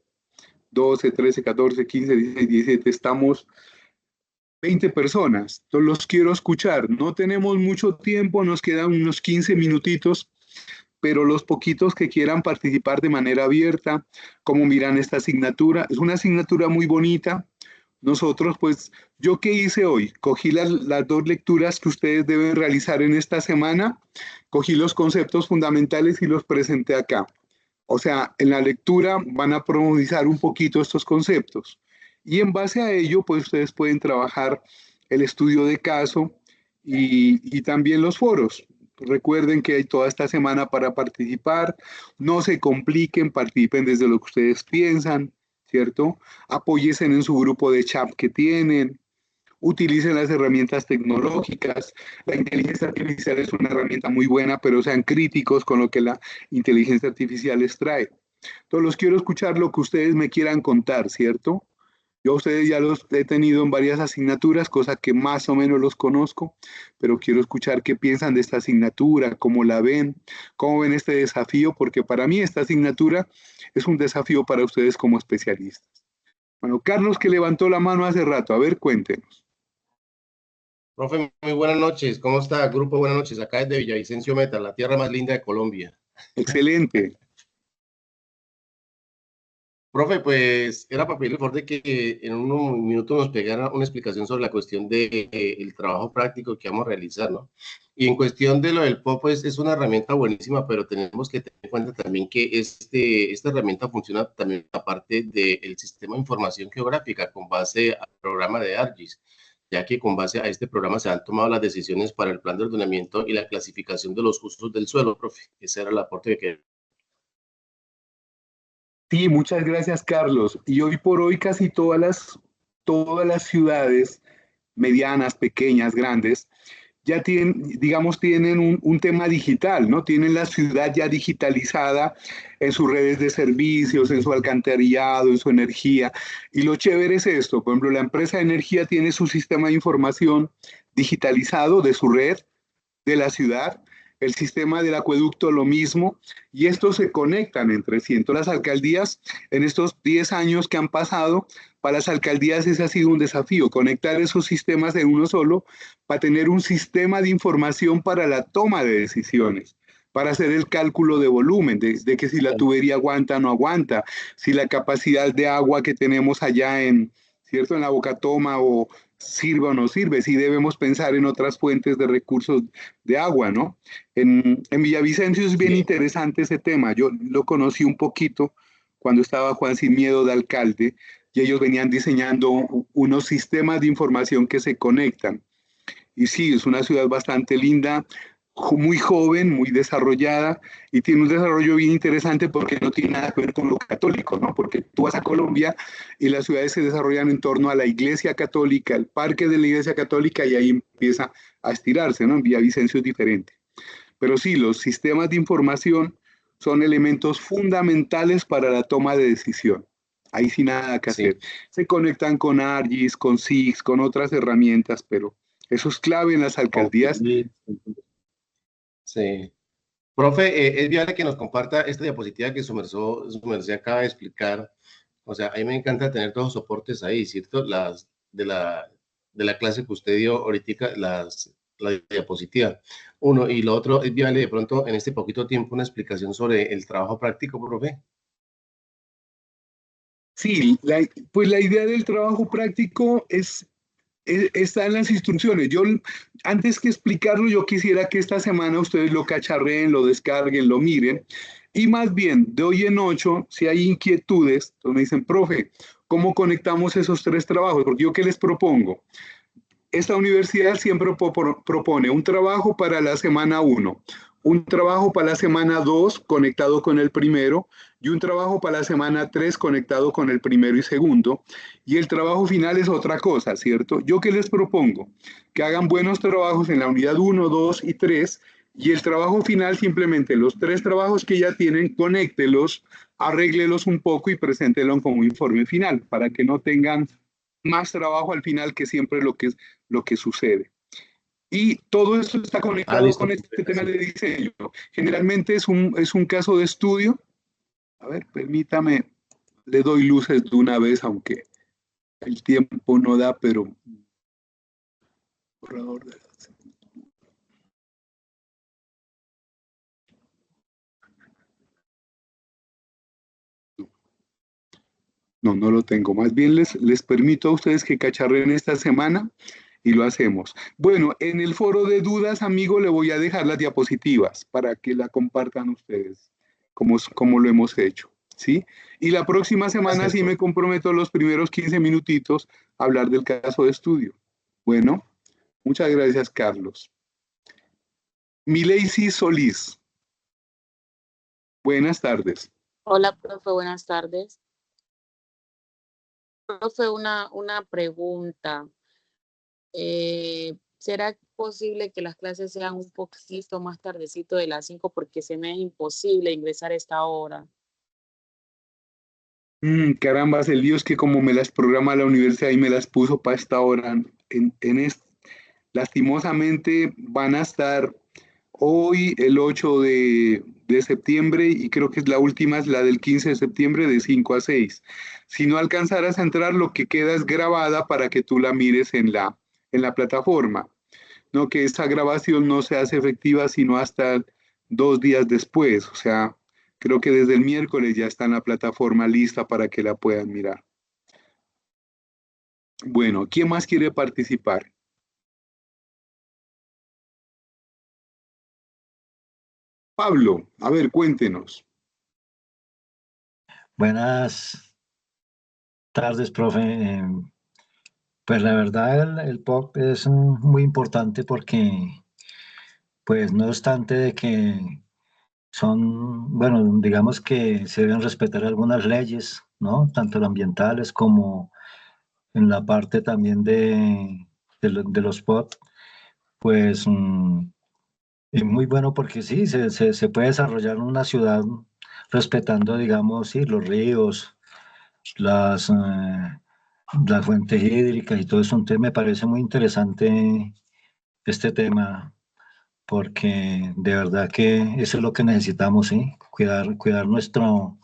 12, 13, 14, 15, 16, 17, estamos 20 personas. Entonces los quiero escuchar. No tenemos mucho tiempo, nos quedan unos 15 minutitos, pero los poquitos que quieran participar de manera abierta, como miran esta asignatura, es una asignatura muy bonita. Nosotros, pues, ¿yo qué hice hoy? Cogí las 2 lecturas que ustedes deben realizar en esta semana, cogí los conceptos fundamentales y los presenté acá. O sea, en la lectura van a profundizar un poquito estos conceptos. Y en base a ello, pues ustedes pueden trabajar el estudio de caso y también los foros. Recuerden que hay toda esta semana para participar. No se compliquen, participen desde lo que ustedes piensan, ¿cierto? Apóyense en su grupo de chat que tienen, utilicen las herramientas tecnológicas. La inteligencia artificial es una herramienta muy buena, pero sean críticos con lo que la inteligencia artificial les trae. Entonces, los quiero escuchar lo que ustedes me quieran contar, ¿cierto? Yo a ustedes ya los he tenido en varias asignaturas, cosa que más o menos los conozco, pero quiero escuchar qué piensan de esta asignatura, cómo la ven, cómo ven este desafío, porque para mí esta asignatura es un desafío para ustedes como especialistas. Bueno, Carlos, que levantó la mano hace rato, a ver, cuéntenos. Profe, muy buenas noches. ¿Cómo está, grupo? Buenas noches. Acá desde Villavicencio Meta, la tierra más linda de Colombia. Excelente. Profe, pues era para pedirle el favor de que en unos minutos nos pegara una explicación sobre la cuestión de el trabajo práctico que vamos a realizar, ¿no? Y en cuestión de lo del POP, pues es una herramienta buenísima, pero tenemos que tener en cuenta también que esta herramienta funciona también aparte del sistema de información geográfica con base al programa de ARGIS, ya que con base a este programa se han tomado las decisiones para el plan de ordenamiento y la clasificación de los usos del suelo, profe. Ese era el aporte que quería. Sí, muchas gracias, Carlos. Y hoy por hoy casi todas las ciudades medianas, pequeñas, grandes, ya tienen, digamos, tienen un tema digital, ¿no? Tienen la ciudad ya digitalizada en sus redes de servicios, en su alcantarillado, en su energía. Y lo chévere es esto, por ejemplo, la empresa de energía tiene su sistema de información digitalizado de su red, de la ciudad, el sistema del acueducto lo mismo, y estos se conectan entre sí. Entonces las alcaldías, en estos 10 años que han pasado, para las alcaldías ese ha sido un desafío, conectar esos sistemas en uno solo para tener un sistema de información para la toma de decisiones. para hacer el cálculo de volumen, de que si la tubería aguanta o no aguanta, si la capacidad de agua que tenemos allá ¿cierto? En la boca toma o sirve o no sirve, si debemos pensar en otras fuentes de recursos de agua, ¿no? En Villavicencio es bien interesante ese tema, yo lo conocí un poquito cuando estaba Juan Sin Miedo de alcalde, y ellos venían diseñando unos sistemas de información que se conectan. Y sí, es una ciudad bastante linda, muy joven, muy desarrollada, y tiene un desarrollo bien interesante porque no tiene nada que ver con lo católico, ¿no? Porque tú vas a Colombia y las ciudades se desarrollan en torno a la iglesia católica, el parque de la iglesia católica, y ahí empieza a estirarse, ¿no? En Villavicencio es diferente. Pero sí, los sistemas de información son elementos fundamentales para la toma de decisión. Ahí sí nada que hacer. Sí. Se conectan con ARGIS, con SIGS, con otras herramientas, pero eso es clave en las alcaldías. Sí. Profe, es viable que nos comparta esta diapositiva que su merced acaba de explicar. O sea, a mí me encanta tener todos los soportes ahí, ¿cierto? Las de la clase que usted dio ahorita, la diapositiva. Uno, y lo otro, es viable de pronto en este poquito tiempo una explicación sobre el trabajo práctico, profe. Sí, pues la idea del trabajo práctico está en las instrucciones. Yo, antes que explicarlo, yo quisiera que esta semana ustedes lo cacharreen, lo descarguen, lo miren. Y más bien, de hoy en 8, si hay inquietudes, entonces me dicen, profe, ¿cómo conectamos esos 3 trabajos? Porque yo, ¿qué les propongo? Esta universidad siempre propone un trabajo para la semana 1, un trabajo para la semana 2 conectado con el primero, y un trabajo para la semana 3 conectado con el primero y segundo, y el trabajo final es otra cosa, ¿cierto? ¿Yo qué les propongo? Que hagan buenos trabajos en la unidad 1, 2 y 3, y el trabajo final simplemente los 3 trabajos que ya tienen, conéctelos, arréglelos un poco y preséntelos como informe final, para que no tengan más trabajo al final, que siempre lo que sucede. Y todo esto está conectado Listo. con este tema de diseño. Generalmente es un caso de estudio. A ver, permítame, le doy luces de una vez, aunque el tiempo no da, pero... Borrador de No, no lo tengo. Más bien les permito a ustedes que cacharren esta semana y lo hacemos. Bueno, en el foro de dudas, amigo, le voy a dejar las diapositivas para que la compartan ustedes, como lo hemos hecho, ¿sí? Y la próxima semana Gracias, sí me profe. comprometo los primeros 15 minutitos a hablar del caso de estudio. Bueno, muchas gracias, Carlos. Mileisi Solís, buenas tardes. Hola, profe, buenas tardes. Profe, una pregunta. ¿Será posible que las clases sean un poquito más tardecito de las 5 porque se me es imposible ingresar a esta hora? Carambas, el lío es que como me las programa la universidad y me las puso para esta hora, lastimosamente van a estar hoy el 8 de septiembre, y creo que es la última, es la del 15 de septiembre de 5 a 6. Si no alcanzaras a entrar, lo que queda es grabada para que tú la mires en la plataforma. No, que esta grabación no se hace efectiva sino hasta 2 días después. O sea, creo que desde el miércoles ya está en la plataforma lista para que la puedan mirar. Bueno, ¿quién más quiere participar? Pablo, a ver, cuéntenos. Buenas tardes, profe. Pues la verdad el POC es muy importante porque, pues no obstante de que son, bueno, digamos que se deben respetar algunas leyes, ¿no? Tanto las ambientales como en la parte también de los POC, pues es muy bueno porque sí, se puede desarrollar una ciudad respetando, digamos, sí, los ríos, las, las fuentes hídricas y todo eso. Entonces me parece muy interesante este tema porque de verdad que eso es lo que necesitamos, ¿sí? Cuidar nuestro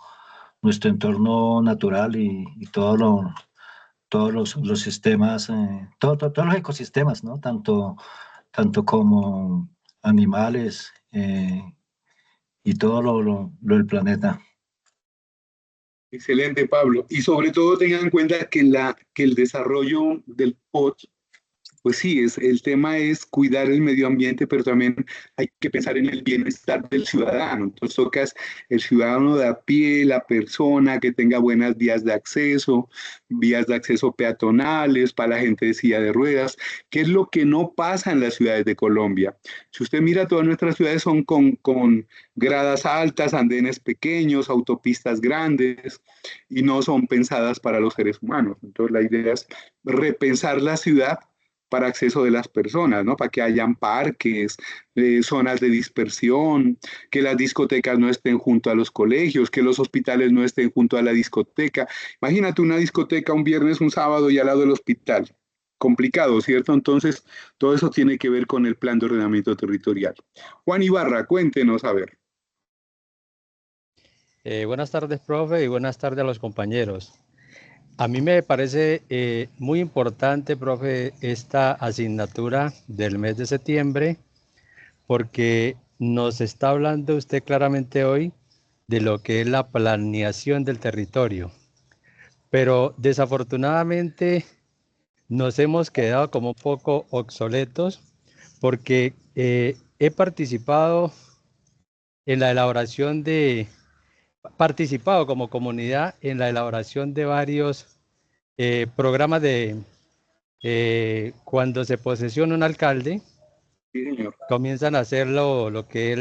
entorno natural y todos los sistemas, todos los ecosistemas, ¿no? Tanto como animales, todo lo del planeta. Excelente, Pablo. Y sobre todo tengan en cuenta que el desarrollo del POT, pues sí, el tema es cuidar el medio ambiente, pero también hay que pensar en el bienestar del ciudadano. Entonces tocas el ciudadano de a pie, la persona que tenga buenas vías de acceso peatonales para la gente de silla de ruedas, que es lo que no pasa en las ciudades de Colombia. Si usted mira, todas nuestras ciudades son con gradas altas, andenes pequeños, autopistas grandes, y no son pensadas para los seres humanos. Entonces la idea es repensar la ciudad para acceso de las personas, ¿no? Para que hayan parques, zonas de dispersión, que las discotecas no estén junto a los colegios, que los hospitales no estén junto a la discoteca. Imagínate una discoteca un viernes, un sábado y al lado del hospital. Complicado, ¿cierto? Entonces, todo eso tiene que ver con el plan de ordenamiento territorial. Juan Ibarra, cuéntenos, a ver. Buenas tardes, profe, y buenas tardes a los compañeros. A mí me parece muy importante, profe, esta asignatura del mes de septiembre, porque nos está hablando usted claramente hoy de lo que es la planeación del territorio. Pero desafortunadamente nos hemos quedado como un poco obsoletos, porque he participado en la elaboración participado como comunidad en la elaboración de varios programas de cuando se posesiona un alcalde, Sí, señor. comienzan a hacer lo que es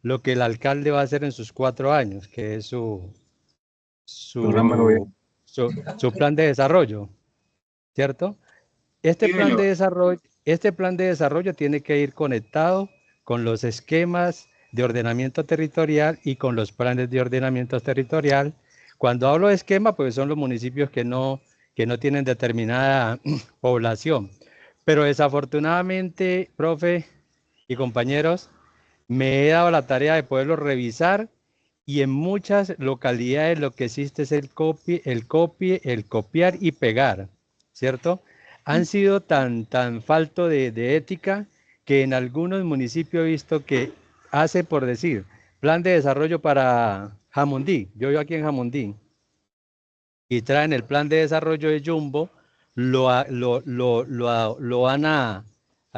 lo que el alcalde va a hacer en sus 4 años, que es Programa de gobierno. su plan de desarrollo, ¿cierto? Este Sí, plan de señor. desarrollo tiene que ir conectado con los esquemas de ordenamiento territorial y con los planes de ordenamiento territorial. Cuando hablo de esquema, pues son los municipios que no tienen determinada población. Pero desafortunadamente, profe y compañeros, me he dado la tarea de poderlo revisar y en muchas localidades lo que existe es el copiar y pegar, ¿cierto? Han sido tan falto de ética que en algunos municipios he visto que hace por decir plan de desarrollo para Jamundí. Yo vivo aquí en Jamundí y traen el plan de desarrollo de Jumbo, lo van a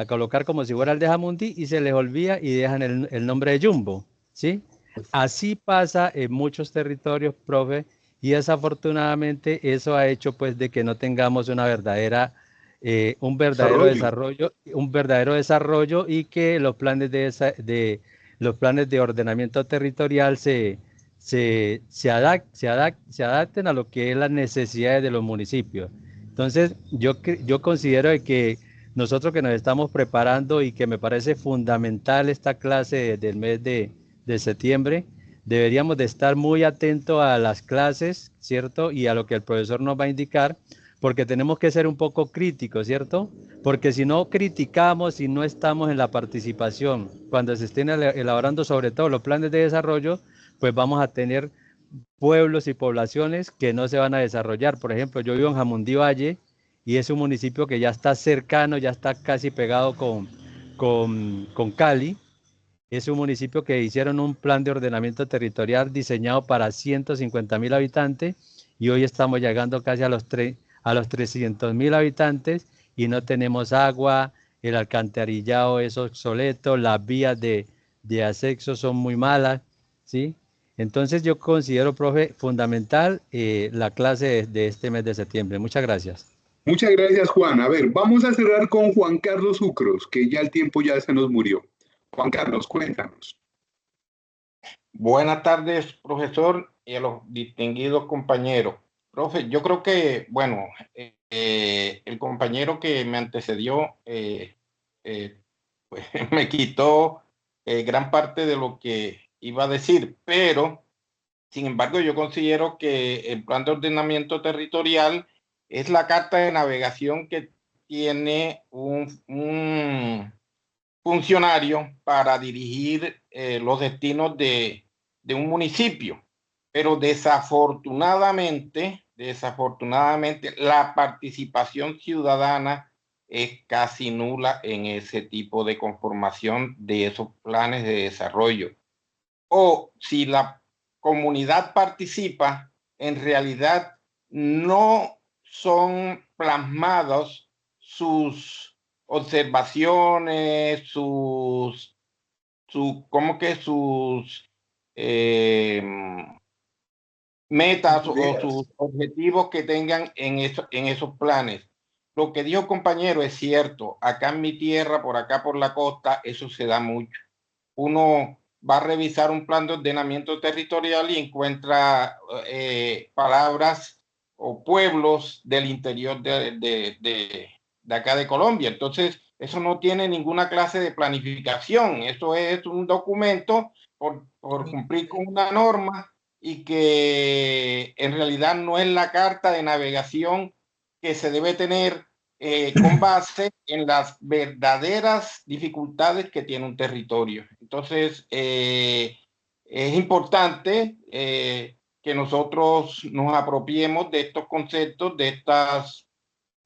colocar como si fuera el de Jamundí y se les olvida y dejan el nombre de Jumbo, ¿sí? Así pasa en muchos territorios, profe, y desafortunadamente eso ha hecho pues de que no tengamos un verdadero desarrollo y que los planes los planes de ordenamiento territorial se adapten a lo que es las necesidades de los municipios. Entonces, yo considero que nosotros que nos estamos preparando y que me parece fundamental esta clase del mes de septiembre, deberíamos de estar muy atentos a las clases, ¿cierto? Y a lo que el profesor nos va a indicar, porque tenemos que ser un poco críticos, ¿cierto? Porque si no criticamos, si no estamos en la participación, cuando se estén elaborando sobre todo los planes de desarrollo, pues vamos a tener pueblos y poblaciones que no se van a desarrollar. Por ejemplo, yo vivo en Jamundí Valle y es un municipio que ya está cercano, ya está casi pegado con Cali. Es un municipio que hicieron un plan de ordenamiento territorial diseñado para 150.000 habitantes y hoy estamos llegando casi a los 300.000 habitantes y no tenemos agua, el alcantarillado es obsoleto, las vías de acceso son muy malas, ¿sí? Entonces yo considero, profe, fundamental la clase de este mes de septiembre. Muchas gracias. Muchas gracias, Juan. A ver, vamos a cerrar con Juan Carlos Sucros, que ya el tiempo ya se nos murió. Juan Carlos, cuéntanos. Buenas tardes, profesor, y a los distinguidos compañeros. Profe, yo creo que, bueno, el compañero que me antecedió pues, me quitó gran parte de lo que iba a decir, pero, sin embargo, yo considero que el plan de ordenamiento territorial es la carta de navegación que tiene un funcionario para dirigir los destinos de un municipio, pero desafortunadamente, la participación ciudadana es casi nula en ese tipo de conformación de esos planes de desarrollo. o si la comunidad participa, en realidad no son plasmados sus observaciones, sus metas o sus objetivos que tengan en esos planes. Lo que dijo compañero es cierto. Acá en mi tierra, por acá por la costa, eso se da mucho. Uno va a revisar un plan de ordenamiento territorial y encuentra palabras o pueblos del interior de acá de Colombia. Entonces, eso no tiene ninguna clase de planificación. Eso es un documento por cumplir con una norma y que en realidad no es la carta de navegación que se debe tener con base en las verdaderas dificultades que tiene un territorio. Entonces, es importante que nosotros nos apropiemos de estos conceptos, de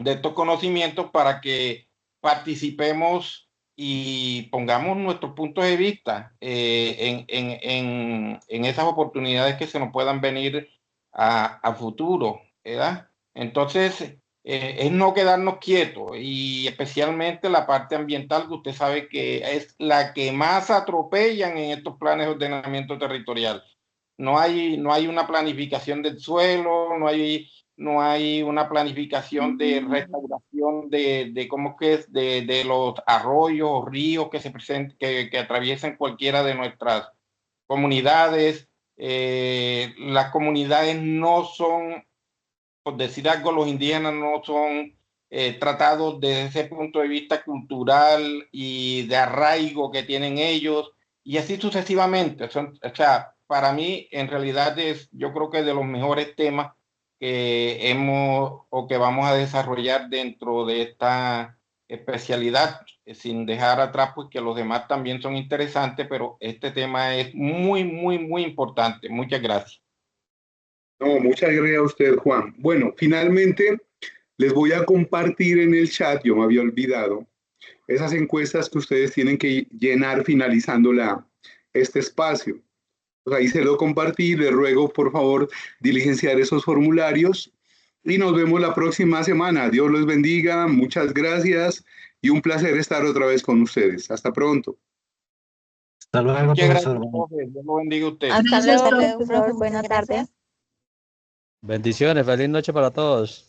estos conocimientos para que participemos y pongamos nuestros puntos de vista en esas oportunidades que se nos puedan venir a futuro, ¿verdad? Entonces, es no quedarnos quietos y especialmente la parte ambiental, que usted sabe que es la que más atropellan en estos planes de ordenamiento territorial. No hay una planificación del suelo, no hay una planificación de restauración de cómo que es de los arroyos o ríos que se presenten, que atraviesen cualquiera de nuestras comunidades. Las comunidades no son, por decir algo, los indígenas no son tratados desde ese punto de vista cultural y de arraigo que tienen ellos, y así sucesivamente. O sea, para mí, en realidad, yo creo que es de los mejores temas que hemos o que vamos a desarrollar dentro de esta especialidad, sin dejar atrás pues que los demás también son interesantes, pero este tema es muy, muy, muy importante. Muchas gracias. No, muchas gracias a usted, Juan. Bueno, finalmente les voy a compartir en el chat, yo me había olvidado, esas encuestas que ustedes tienen que llenar finalizando este espacio. Pues ahí se lo compartí, les ruego por favor diligenciar esos formularios y nos vemos la próxima semana. Dios los bendiga, muchas gracias y un placer estar otra vez con ustedes. Hasta pronto. Hasta luego, Muchas gracias, profesor. profe. Dios lo bendiga a usted. Hasta Hasta luego, luego, profe. buenas tardes. Bendiciones, feliz noche para todos.